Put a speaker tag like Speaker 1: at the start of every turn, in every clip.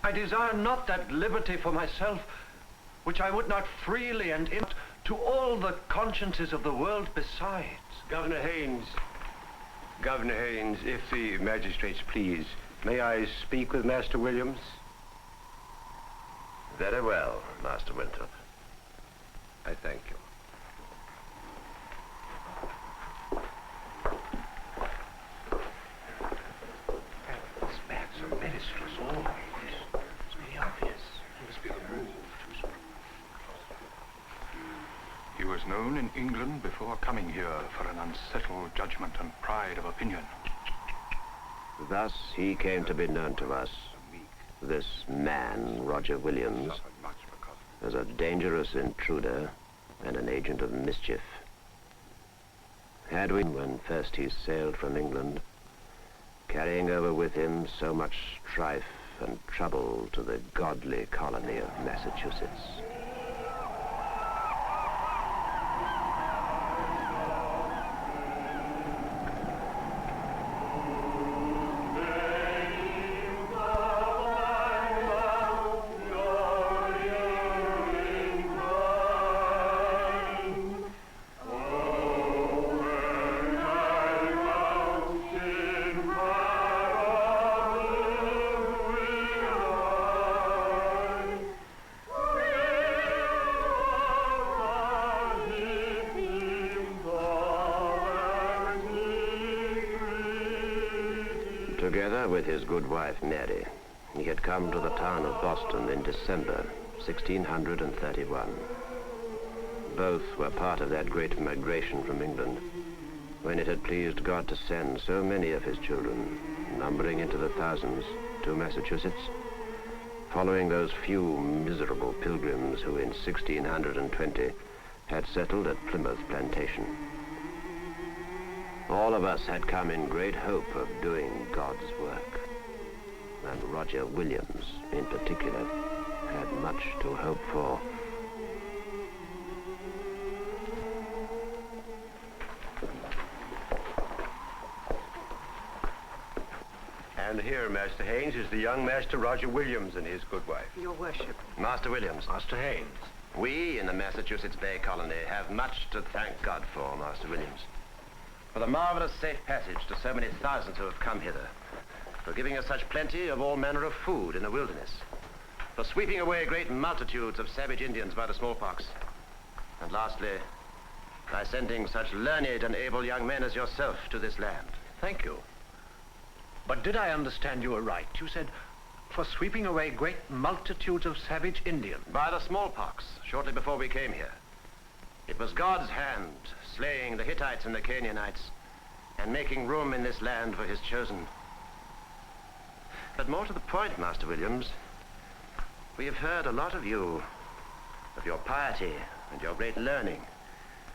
Speaker 1: I desire not that liberty for myself, which I would not freely and to all the consciences of the world besides.
Speaker 2: Governor Haynes, if the magistrates please, may I speak with Master Williams?
Speaker 3: Very well, Master Winthrop. I thank you.
Speaker 1: This man's so ministrous always. It's very obvious. He must be removed.
Speaker 4: He was known in England before coming here for an unsettled judgment and pride of opinion.
Speaker 3: Thus he came to be known to us, this man, Roger Williams, as a dangerous intruder and an agent of mischief. Had we, when first he sailed from England, carrying over with him so much strife and trouble to the godly colony of Massachusetts. Together with his good wife, Mary, he had come to the town of Boston in December, 1631. Both were part of that great migration from England, when it had pleased God to send so many of his children, numbering into the thousands, to Massachusetts, following those few miserable pilgrims who in 1620 had settled at Plymouth Plantation. All of us had come in great hope of doing God's work, and Roger Williams, in particular, had much to hope for.
Speaker 2: And here, Master Haynes, is the young Master Roger Williams and his good wife.
Speaker 5: Your worship.
Speaker 3: Master Williams,
Speaker 1: Master Haynes.
Speaker 3: we in the Massachusetts Bay Colony have much to thank God for, Master Williams. For the marvelous safe passage to so many thousands who have come hither, for giving us such plenty of all manner of food in the wilderness, for sweeping away great multitudes of savage Indians by the smallpox, and lastly, by sending such learned and able young men as yourself to this land.
Speaker 1: Thank you. But did I understand you aright? You said, for sweeping away great multitudes of savage Indians.
Speaker 3: By the smallpox, shortly before we came here. It was God's hand slaying the Hittites and the Canaanites and making room in this land for his chosen. But more to the point, Master Williams, we have heard a lot of you, of your piety and your great learning,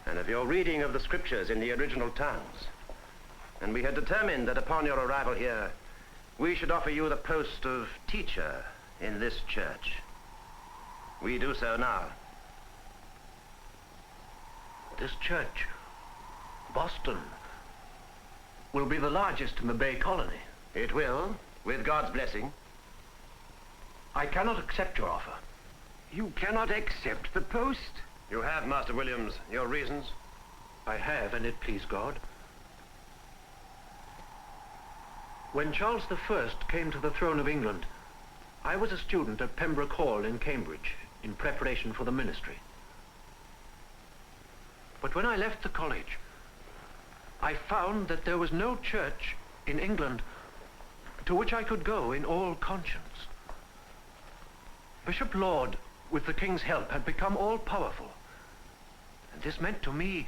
Speaker 3: and of your reading of the scriptures in the original tongues. And we had determined that upon your arrival here, we should offer you the post of teacher in this church. We do so now.
Speaker 1: This church, Boston, will be the largest in the Bay Colony.
Speaker 3: It will, with God's blessing.
Speaker 1: I cannot accept your offer.
Speaker 2: You cannot accept the post.
Speaker 3: You have, Master Williams, your reasons.
Speaker 1: I have, and it please God. When Charles I came to the throne of England, I was a student at Pembroke Hall in Cambridge in preparation for the ministry. But when I left the college, I found that there was no church in England to which I could go in all conscience. Bishop Laud, with the King's help, had become all-powerful. And this meant to me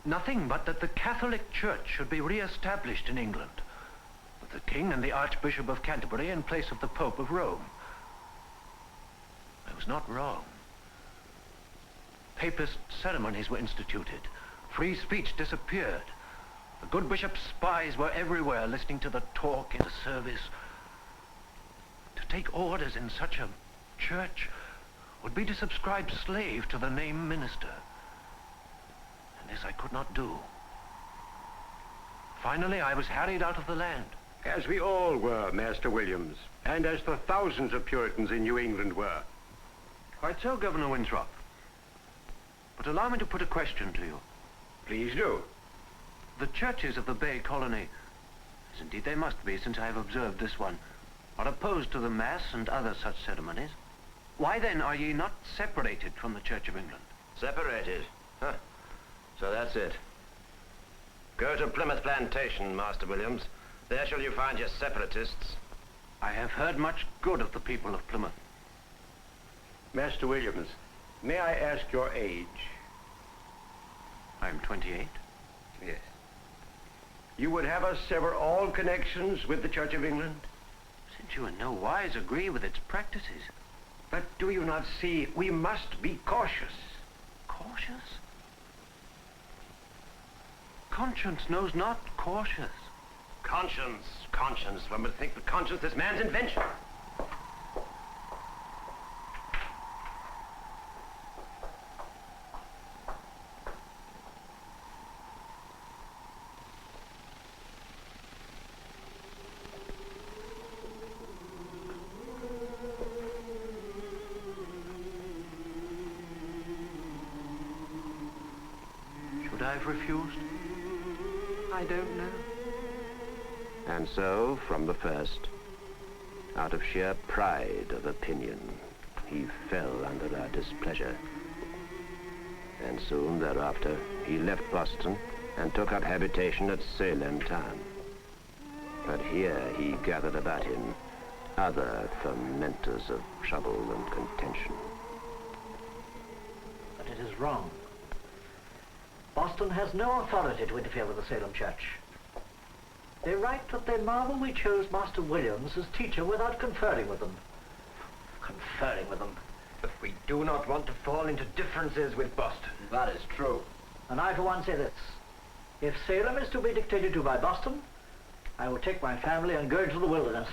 Speaker 1: nothing but that the Catholic Church should be re-established in England, with the King and the Archbishop of Canterbury in place of the Pope of Rome. I was not wrong. Papist ceremonies were instituted. Free speech disappeared. The good bishop's spies were everywhere listening to the talk in the service. To take orders in such a church would be to subscribe slave to the name minister. And this I could not do. Finally, I was harried out of the land.
Speaker 2: As we all were, Master Williams, and as the thousands of Puritans in New England were.
Speaker 1: Quite so, Governor Winthrop. But allow me to put a question to you.
Speaker 2: Please do.
Speaker 1: The churches of the Bay Colony, as indeed they must be since I have observed this one, are opposed to the Mass and other such ceremonies. Why then are ye not separated from the Church of England?
Speaker 3: Separated? Huh. So that's it. Go to Plymouth Plantation, Master Williams. There shall you find your separatists.
Speaker 1: I have heard much good of the people of Plymouth.
Speaker 2: Master Williams, may I ask your age?
Speaker 1: I'm 28.
Speaker 2: Yes. You would have us sever all connections with the Church of England?
Speaker 1: Since you in no wise agree with its practices.
Speaker 2: But do you not see, we must be cautious.
Speaker 1: Cautious? Conscience knows not cautious.
Speaker 3: Conscience, conscience. One would think that conscience is man's invention.
Speaker 1: Should I have refused? I don't know.
Speaker 3: And so, from the first, out of sheer pride of opinion, he fell under our displeasure. And soon thereafter, he left Boston and took up habitation at Salem town. But here he gathered about him other fomenters of trouble and contention.
Speaker 5: But it is wrong. Boston has no authority to interfere with the Salem Church. They write that they marvel we chose Master Williams as teacher without conferring with them. Conferring with them.
Speaker 2: But we do not want to fall into differences with Boston.
Speaker 6: That is true.
Speaker 5: And I for one say this. If Salem is to be dictated to by Boston, I will take my family and go into the wilderness.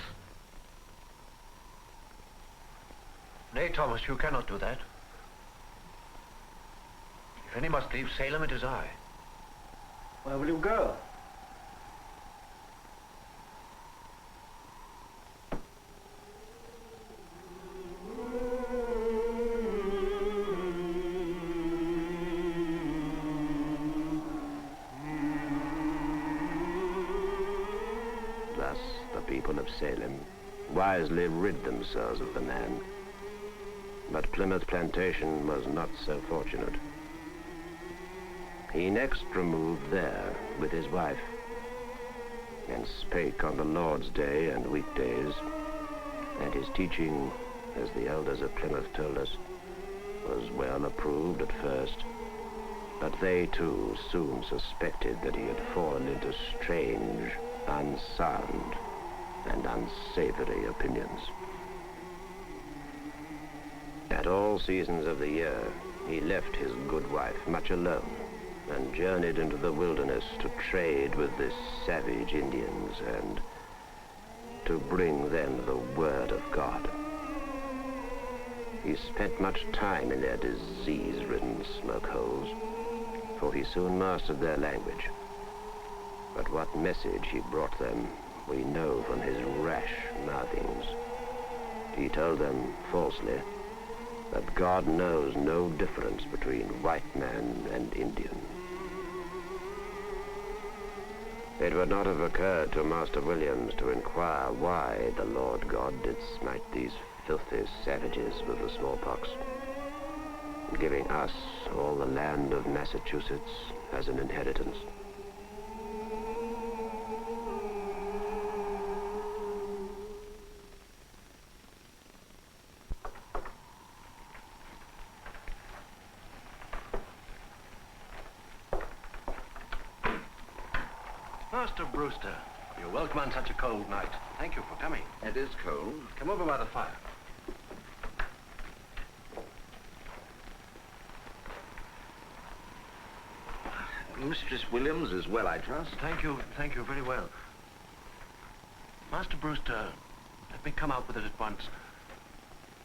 Speaker 1: Nay, Thomas, you cannot do that. If any must leave Salem, it is I.
Speaker 5: Where will you go?
Speaker 3: Thus, the people of Salem wisely rid themselves of the man. But Plymouth Plantation was not so fortunate. He next removed there with his wife, and spake on the Lord's Day and weekdays, and his teaching, as the elders of Plymouth told us, was well approved at first, but they too soon suspected that he had fallen into strange, unsound, and unsavory opinions. At all seasons of the year, he left his good wife much alone, and journeyed into the wilderness to trade with the savage Indians and to bring them the word of God. He spent much time in their disease-ridden smoke holes, for he soon mastered their language. But what message he brought them, we know from his rash mouthings. He told them, falsely, that God knows no difference between white man and Indian. It would not have occurred to Master Williams to inquire why the Lord God did smite these filthy savages with the smallpox, giving us all the land of Massachusetts as an inheritance.
Speaker 1: Master Brewster, you're welcome on such a cold night. Thank you for coming.
Speaker 6: It is cold.
Speaker 1: Come over by the fire.
Speaker 6: Mistress Williams is well, I trust.
Speaker 1: Thank you very well. Master Brewster, let me come out with it at once.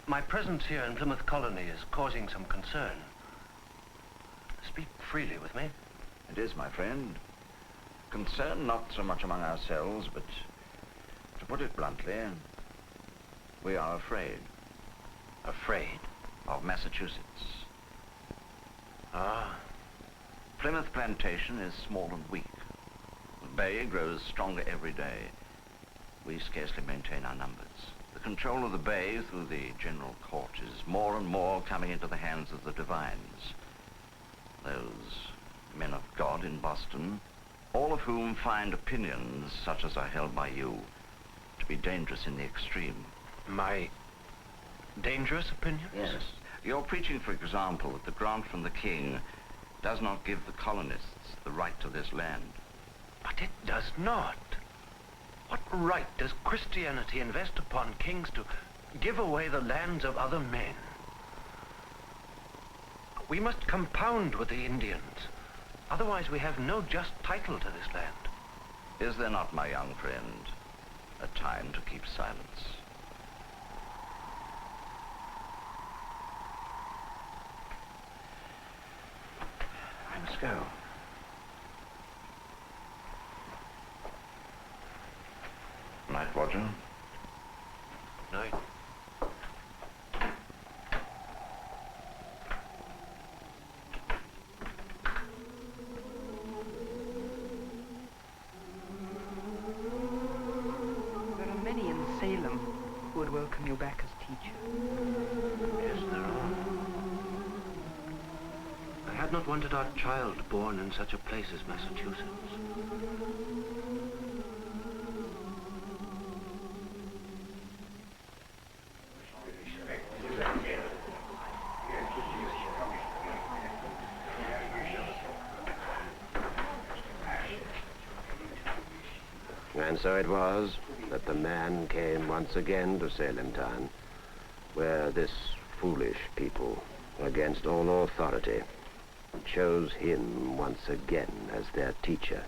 Speaker 1: My presence here in Plymouth Colony is causing some concern. Speak freely with me.
Speaker 6: It is, my friend. Concern not so much among ourselves, but To put it bluntly, we are afraid.
Speaker 1: Afraid?
Speaker 6: Of Massachusetts.
Speaker 1: Ah.
Speaker 6: Plymouth Plantation is small and weak. The bay grows stronger every day. We scarcely maintain our numbers. The control of the bay through the General Court is more and more coming into the hands of the divines. Those men of God in Boston, all of whom find opinions such as are held by you to be dangerous in the extreme.
Speaker 1: My dangerous opinions?
Speaker 6: Yes. You're preaching, for example, that the grant from the king does not give the colonists the right to this land.
Speaker 1: But it does not. What right does Christianity invest upon kings to give away the lands of other men? We must compound with the Indians. Otherwise we have no just title to this land.
Speaker 6: Is there not, my young friend, a time to keep silence? I must go. Night, Roger.
Speaker 1: Night.
Speaker 7: There are many in Salem who would welcome you back as teacher.
Speaker 1: Yes, there are. I had not wanted our child born in such a place as Massachusetts.
Speaker 3: And so it was that the man came once again to Salem town, where this foolish people, against all authority, chose him once again as their teacher.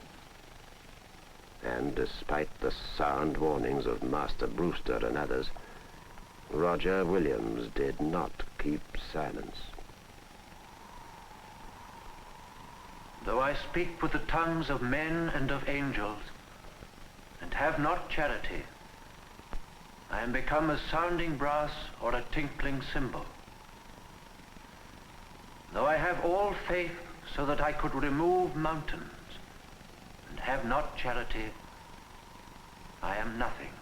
Speaker 3: And despite the sound warnings of Master Brewster and others, Roger Williams did not keep silence.
Speaker 1: Though I speak with the tongues of men and of angels, and have not charity, I am become as sounding brass or a tinkling cymbal. Though I have all faith so that I could remove mountains, and have not charity, I am nothing.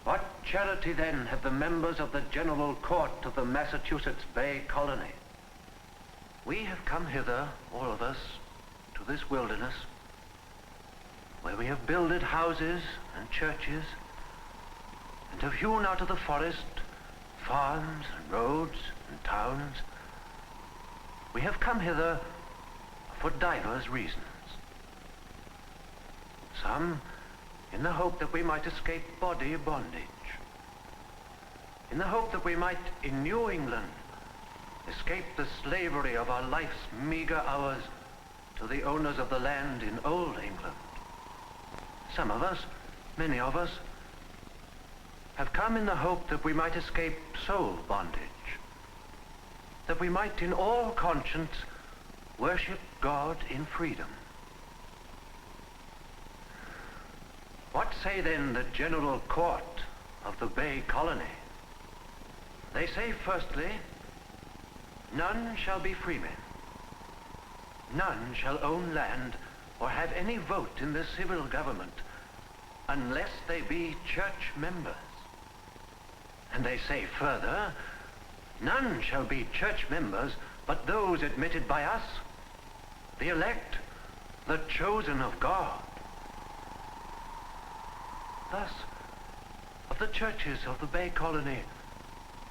Speaker 1: What charity then have the members of the General Court of the Massachusetts Bay Colony? We have come hither, all of us, to this wilderness, where we have builded houses and churches, and have hewn out of the forest farms and roads and towns. We have come hither for divers reasons. Some in the hope that we might escape body bondage, in the hope that we might, in New England, escape the slavery of our life's meager hours to the owners of the land in Old England. Some of us, many of us, have come in the hope that we might escape soul bondage, that we might in all conscience worship God in freedom. What say then the General Court of the Bay Colony? They say, firstly, none shall be freemen. None shall own land or have any vote in the civil government unless they be church members. And they say further, none shall be church members but those admitted by us, the elect, the chosen of God. Thus, of the churches of the Bay Colony,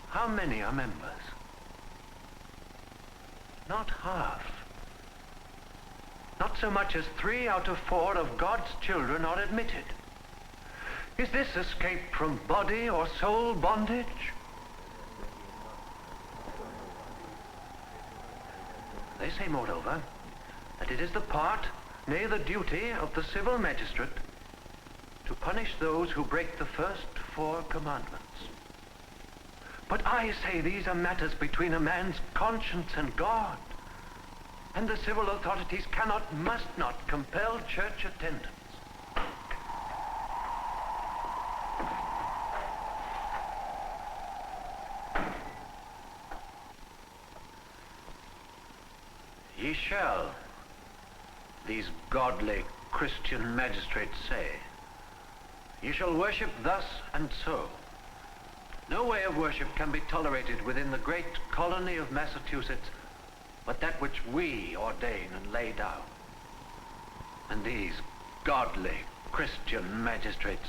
Speaker 1: how many are members? Not half. Not so much as 3 out of 4 of God's children are admitted. Is this escape from body or soul bondage? They say, moreover, that it is the part, nay, the duty of the civil magistrate to punish those who break the first 4 commandments. But I say these are matters between a man's conscience and God, and the civil authorities cannot, must not compel church attendance. shall, these godly Christian magistrates say. You shall worship thus and so. No way of worship can be tolerated within the great colony of Massachusetts but that which we ordain and lay down. And these godly Christian magistrates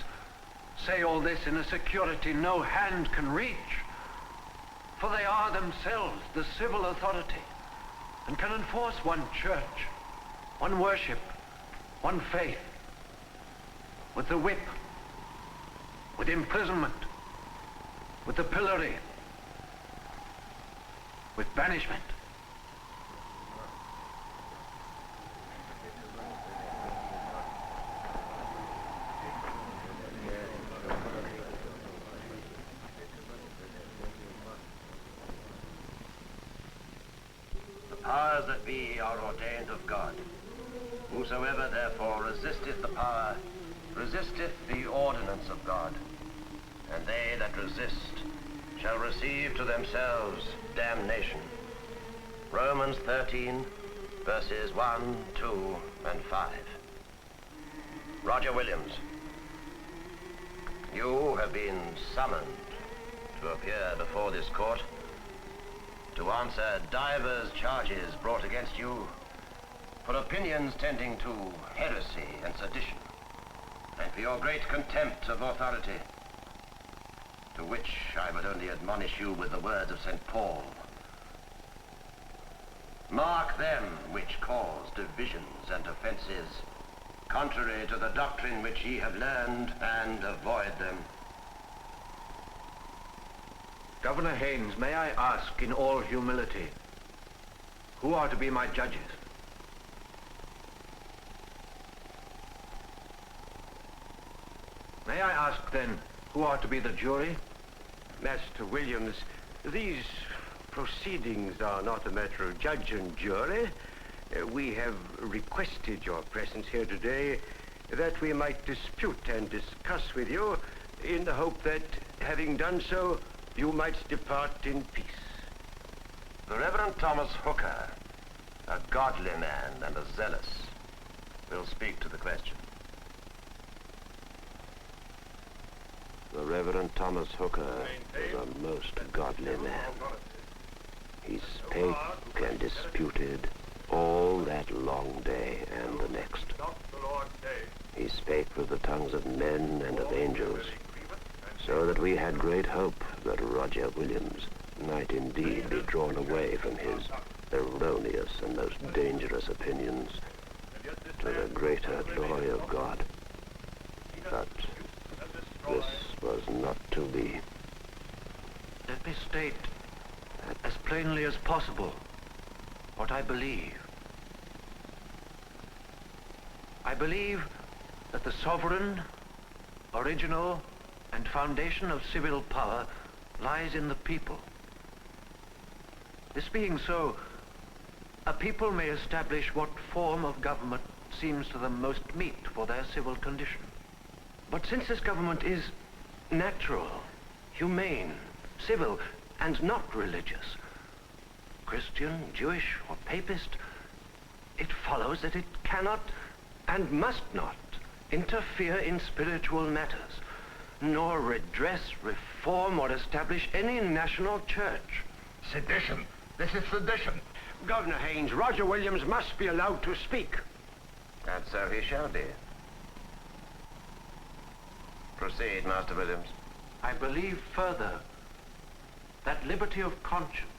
Speaker 1: say all this in a security no hand can reach, for they are themselves the civil authority and can enforce one church, one worship, one faith, with the whip, with imprisonment, with the pillory, with banishment.
Speaker 3: The powers that be are ordained of God. Whosoever therefore resisteth the power, resisteth the ordinance of God. And they that resist shall receive to themselves damnation. Romans 13, verses 1, 2, and 5. Roger Williams, you have been summoned to appear before this court to answer divers charges brought against you for opinions tending to heresy and sedition, and for your great contempt of authority, to which I would only admonish you with the words of St. Paul. Mark them which cause divisions and offenses, contrary to the doctrine which ye have learned, and avoid them.
Speaker 1: Governor Haynes, may I ask in all humility, who are to be my judges? May I ask then, who are to be the jury?
Speaker 2: Master Williams, these proceedings are not a matter of judge and jury. We have requested your presence here today that we might dispute and discuss with you in the hope that, having done so, you might depart in peace.
Speaker 3: The Reverend Thomas Hooker, a godly man and a zealous, will speak to the question. The Reverend Thomas Hooker was a most godly man. He spake and disputed all that long day and the next. He spake with the tongues of men and of angels, so that we had great hope that Roger Williams might indeed be drawn away from his erroneous and most dangerous opinions to the greater glory of God. But this was not to be.
Speaker 1: Let me state as plainly as possible what I believe. I believe that the sovereign, original, and foundation of civil power lies in the people. This being so, a people may establish what form of government seems to them most meet for their civil condition. But since this government is natural, humane, civil, and not religious, Christian, Jewish, or Papist, it follows that it cannot and must not interfere in spiritual matters, nor redress, reform, or establish any national church.
Speaker 4: Sedition. This is sedition.
Speaker 2: Governor Haynes, Roger Williams must be allowed to speak.
Speaker 3: And so he shall be. Proceed, Master Williams.
Speaker 1: I believe further that liberty of conscience,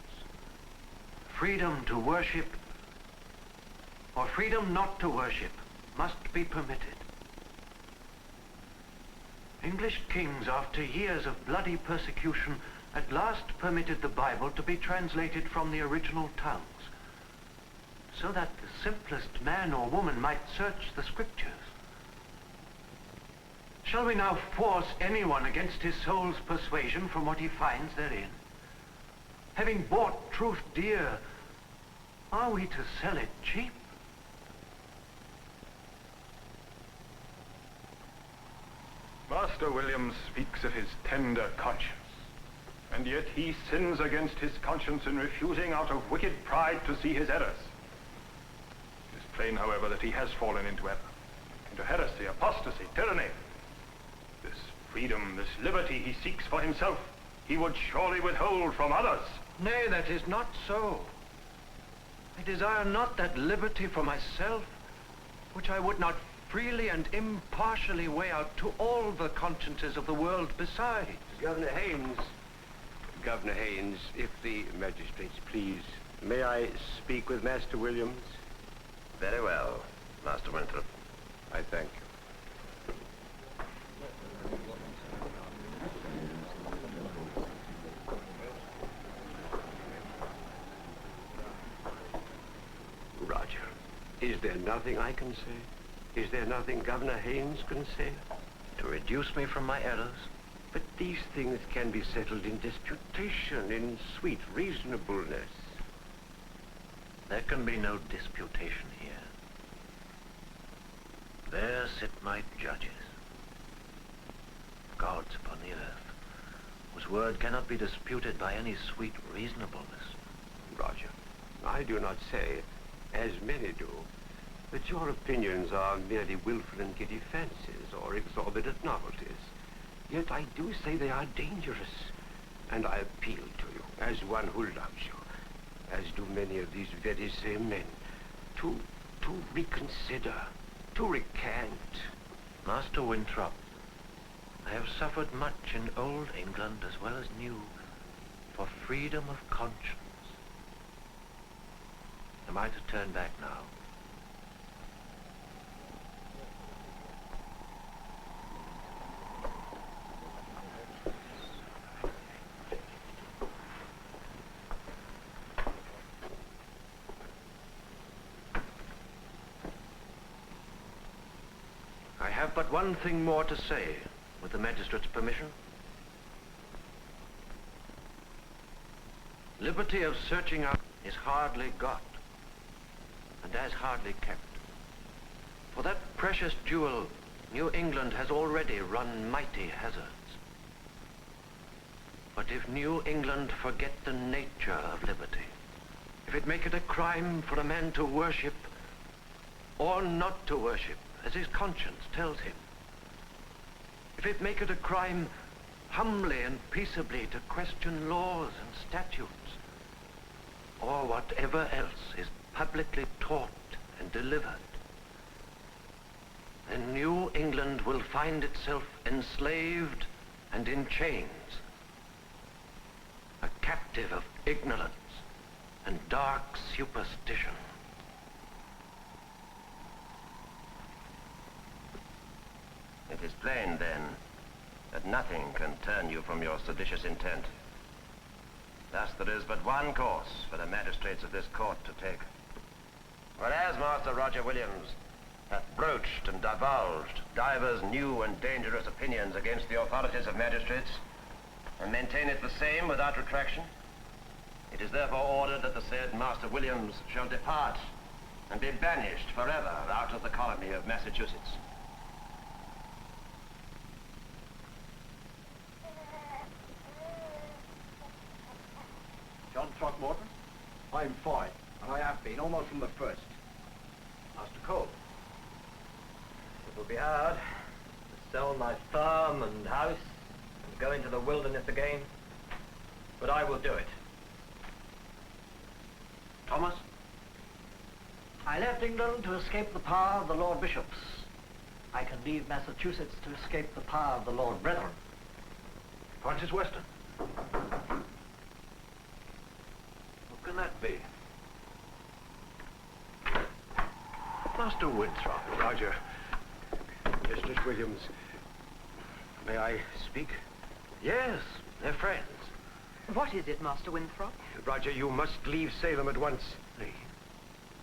Speaker 1: freedom to worship, or freedom not to worship, must be permitted. English kings, after years of bloody persecution, at last permitted the Bible to be translated from the original tongues, so that the simplest man or woman might search the scriptures. Shall we now force anyone against his soul's persuasion from what he finds therein? Having bought truth dear, are we to sell it cheap?
Speaker 4: Master Williams speaks of his tender conscience, and yet he sins against his conscience in refusing out of wicked pride to see his errors. plain, however, that he has fallen into error, into heresy, apostasy, tyranny. This freedom, this liberty he seeks for himself, he would surely withhold from others.
Speaker 1: Nay, that is not so. I desire not that liberty for myself, which I would not freely and impartially weigh out to all the consciences of the world besides.
Speaker 2: Governor Haynes, if the magistrates please, may I speak with Master Williams?
Speaker 3: Very well, Master Winthrop.
Speaker 2: I thank you. Roger, is there nothing I can say? Is there nothing Governor Haynes can say?
Speaker 1: To reduce me from my errors?
Speaker 2: But these things can be settled in disputation, in sweet reasonableness.
Speaker 1: There can be no disputation here. There sit my judges, gods upon the earth, whose word cannot be disputed by any sweet reasonableness.
Speaker 2: Roger, I do not say, as many do, that your opinions are merely willful and giddy fancies or exorbitant novelties. Yet I do say they are dangerous, and I appeal to you, as one who loves you, as do many of these very same men, to reconsider, to recant.
Speaker 1: Master Winthrop, I have suffered much in old England as well as new for freedom of conscience. Am I to turn back now? I have but one thing more to say, with the magistrate's permission. Liberty of searching out is hardly got, and as hardly kept. For that precious jewel, New England has already run mighty hazards. But if New England forget the nature of liberty, if it make it a crime for a man to worship or not to worship, as his conscience tells him, if it make it a crime humbly and peaceably to question laws and statutes, or whatever else is publicly taught and delivered, then New England will find itself enslaved and in chains, a captive of ignorance and dark superstition.
Speaker 3: It is plain, then, that nothing can turn you from your seditious intent. Thus there is but one course for the magistrates of this court to take. Whereas Master Roger Williams hath broached and divulged divers new and dangerous opinions against the authorities of magistrates, and maintaineth the same without retraction, it is therefore ordered that the said Master Williams shall depart and be banished forever out of the colony of Massachusetts.
Speaker 8: John Throckmorton, I'm fine, and I have been almost from the first.
Speaker 1: Master Cole, it will be hard to sell my farm and house and go into the wilderness again, but I will do it. Thomas?
Speaker 5: I left England to escape the power of the Lord Bishops. I can leave Massachusetts to escape the power of the Lord Brethren.
Speaker 1: Francis Weston? What can that be? Master Winthrop.
Speaker 2: Roger. Mistress Williams, may I speak?
Speaker 1: Yes, they're friends.
Speaker 7: What is it, Master Winthrop?
Speaker 2: Roger, you must leave Salem at once.
Speaker 1: Leave?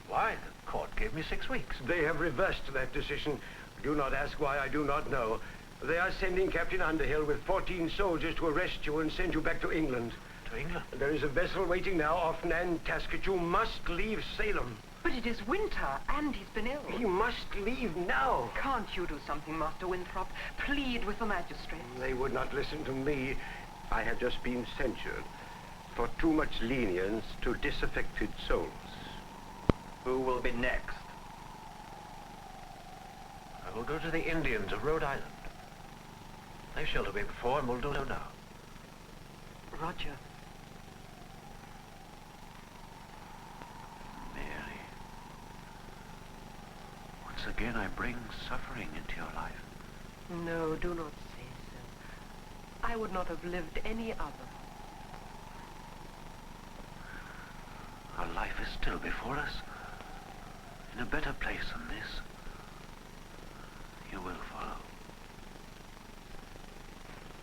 Speaker 1: Why? The court gave me 6 weeks.
Speaker 2: They have reversed that decision. Do not ask why, I do not know. They are sending Captain Underhill with 14 soldiers to arrest you and send you back to England.
Speaker 1: To England?
Speaker 2: There is a vessel waiting now off Nantasket. You must leave Salem.
Speaker 7: But it is winter, and he's been ill.
Speaker 2: He must leave now.
Speaker 7: Can't you do something, Master Winthrop? Plead with the magistrates.
Speaker 2: They would not listen to me. I have just been censured for too much lenience to disaffected souls.
Speaker 8: Who will be next?
Speaker 1: I will go to the Indians of Rhode Island. They've sheltered me before and will do so now.
Speaker 7: Roger.
Speaker 1: Mary. Once again I bring suffering into your life.
Speaker 7: No, do not say so. I would not have lived any other.
Speaker 1: Our life is still before us. In a better place than this. You will follow.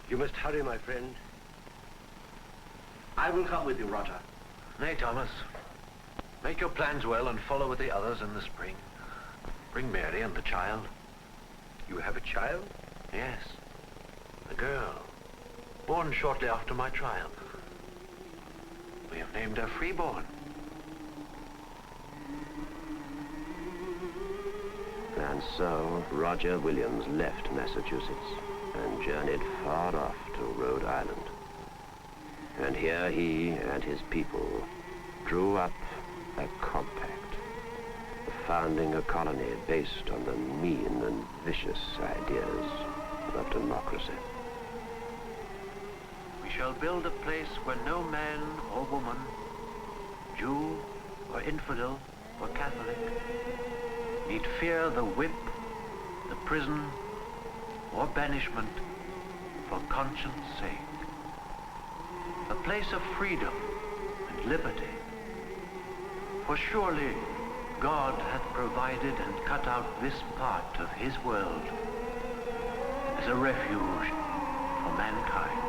Speaker 2: You must hurry, my friend.
Speaker 5: I will come with you, Roger.
Speaker 1: Nay, Thomas. Make your plans well and follow with the others in the spring. Bring Mary and the child.
Speaker 2: You have a child?
Speaker 1: Yes. A girl. Born shortly after my trial. We have named her Freeborn.
Speaker 3: And so Roger Williams left Massachusetts and journeyed far off to Rhode Island. And here he and his people drew up a compact, founding a colony based on the mean and vicious ideas of democracy.
Speaker 1: We shall build a place where no man or woman, Jew or infidel or Catholic, need fear the whip, the prison, or banishment for conscience' sake. A place of freedom and liberty. For surely God hath provided and cut out this part of his world as a refuge for mankind.